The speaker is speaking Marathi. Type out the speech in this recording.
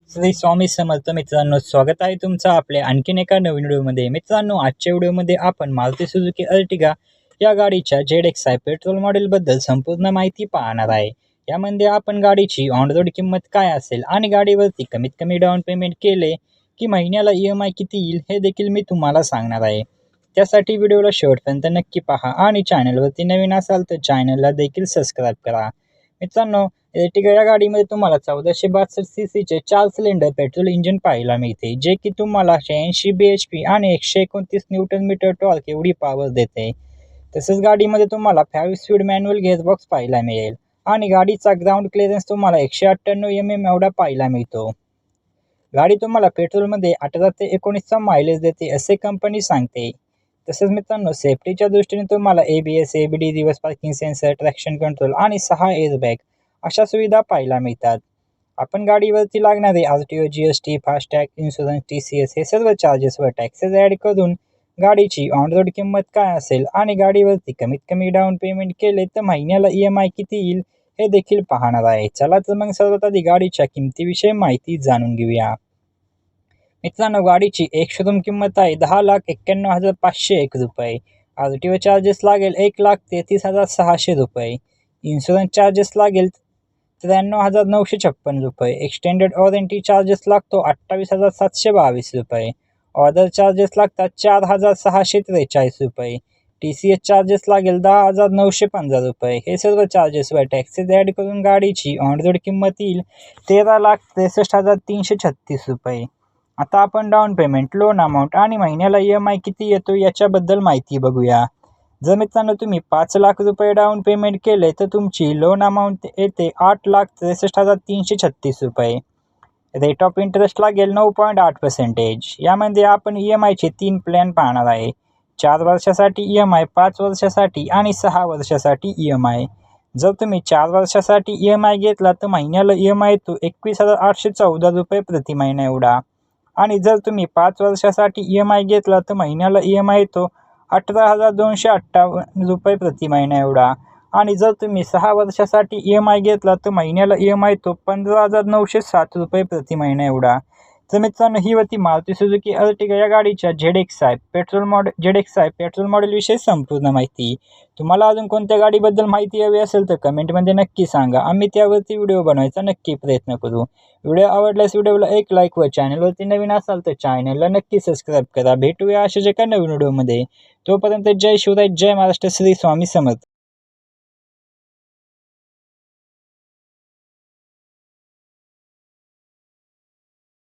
श्री स्वामी समर्थ मित्रांनो, स्वागत आहे तुमचं आपल्या आणखीन एका नवीन व्हिडिओमध्ये. मित्रांनो, आजच्या व्हिडिओमध्ये आपण मारुती सुझुकी अर्टिगा या गाडीच्या ZXi पेट्रोल मॉडेलबद्दल संपूर्ण माहिती पाहणार आहे. यामध्ये आपण गाडीची ऑन रोड किंमत काय असेल आणि गाडीवरती कमीत कमी डाऊन पेमेंट केले की महिन्याला EMI किती येईल हे देखील मी तुम्हाला सांगणार आहे. त्यासाठी व्हिडिओला शेवटपर्यंत नक्की पहा आणि चॅनलवरती नवीन असाल तर चॅनलला देखील सबस्क्राईब करा. मित्रांनो, अर्टिगा या गाडीमध्ये तुम्हाला 1462 सीसीचे 4 सिलेंडर पेट्रोल इंजिन पाहायला मिळते, जे की तुम्हाला 86 bhp आणि 129 न्यूटन मीटर टॉर्क एवढी पॉवर देते. तसेच गाडीमध्ये तुम्हाला 5 स्पीड मॅन्युअल गेअरबॉक्स पाहायला मिळेल आणि गाडीचा ग्राउंड क्लिअरन्स तुम्हाला 198 mm एवढा पाहायला मिळतो. गाडी तुम्हाला पेट्रोलमध्ये 18 ते 19चा मायलेज देते असे कंपनी सांगते. तसेच मित्रांनो, सेफ्टीच्या दृष्टीने तुम्हाला ABS, ABD, reverse parking sensor, traction control आणि 6 एअरबॅग अशा सुविधा पाहायला मिळतात. आपण गाडीवरती लागणारे RTO, GST, FASTag, insurance, TCS हे सर्व चार्जेसवर टॅक्सेस ॲड करून गाडीची ऑन रोड किंमत काय असेल आणि गाडीवरती कमीत कमी डाऊन पेमेंट केले तर महिन्याला EMI किती येईल हे देखील पाहणार आहे. चला तर मग सर्वात आधी गाडीच्या किमतीविषयी माहिती जाणून घेऊया. मित्रांनो, गाडीची एक शोरूम किंमत आहे 10,91,501 रुपये. RTO चार्जेस लागेल 1,33,600 रुपये. इन्शुरन्स चार्जेस लागेल 93,956 रुपये. एक्सटेंडेड वॉरंटी चार्जेस लागतो 28,722 रुपये. ऑर्डर चार्जेस लागतात 4,643 रुपये. TCS चार्जेस लागेल 10,915 रुपये. हे सर्व चार्जेसवर टॅक्सेस ॲड करून गाडीची ऑन रोड किंमत येईल 13,63,336 रुपये. आता आपण डाऊन पेमेंट, लोन अमाऊंट आणि महिन्याला EMI किती येतो याच्याबद्दल माहिती बघूया. जर मित्रांनो तुम्ही 5 लाख रुपये डाऊन पेमेंट केले तर तुमची लोन अमाऊंट येते 8,63,336 रुपये. रेट ऑफ इंटरेस्ट लागेल 9.8%. यामध्ये आपण EMIचे 3 प्लॅन पाहणार आहे. 4 वर्षासाठी EMI, 5 वर्षासाठी आणि 6 वर्षासाठी EMI. जर तुम्ही 4 वर्षासाठी EMI घेतला तर महिन्याला EMI येतो 21,814 रुपये प्रति महिना एवढा. आणि जर तुम्ही 5 वर्षासाठी EMI घेतला तर महिन्याला EMI येतो 18,258 रुपये प्रति महिना एवढा. आणि जर तुम्ही 6 वर्षासाठी EMI घेतला तर महिन्याला EMI येतो 15,907 रुपये प्रति महिना एवढा. तर मित्रांनो, ही होती मारुती सुझुकी अर्टिगा या गाडीच्या ZXi पेट्रोल मॉडेलविषयी संपूर्ण माहिती. तुम्हाला अजून कोणत्या गाडीबद्दल माहिती हवी असेल तर कमेंटमध्ये नक्की सांगा. आम्ही त्यावरती व्हिडिओ बनवायचा नक्की प्रयत्न करू. व्हिडिओ आवडल्यास व्हिडिओला एक लाईक व चॅनलवरती नवीन असाल तर चॅनलला नक्की सबस्क्राईब करा. भेटूया अशाच एका नवीन व्हिडिओमध्ये. तोपर्यंत जय शिवराय, जय महाराष्ट्र, श्री स्वामी समर्थ.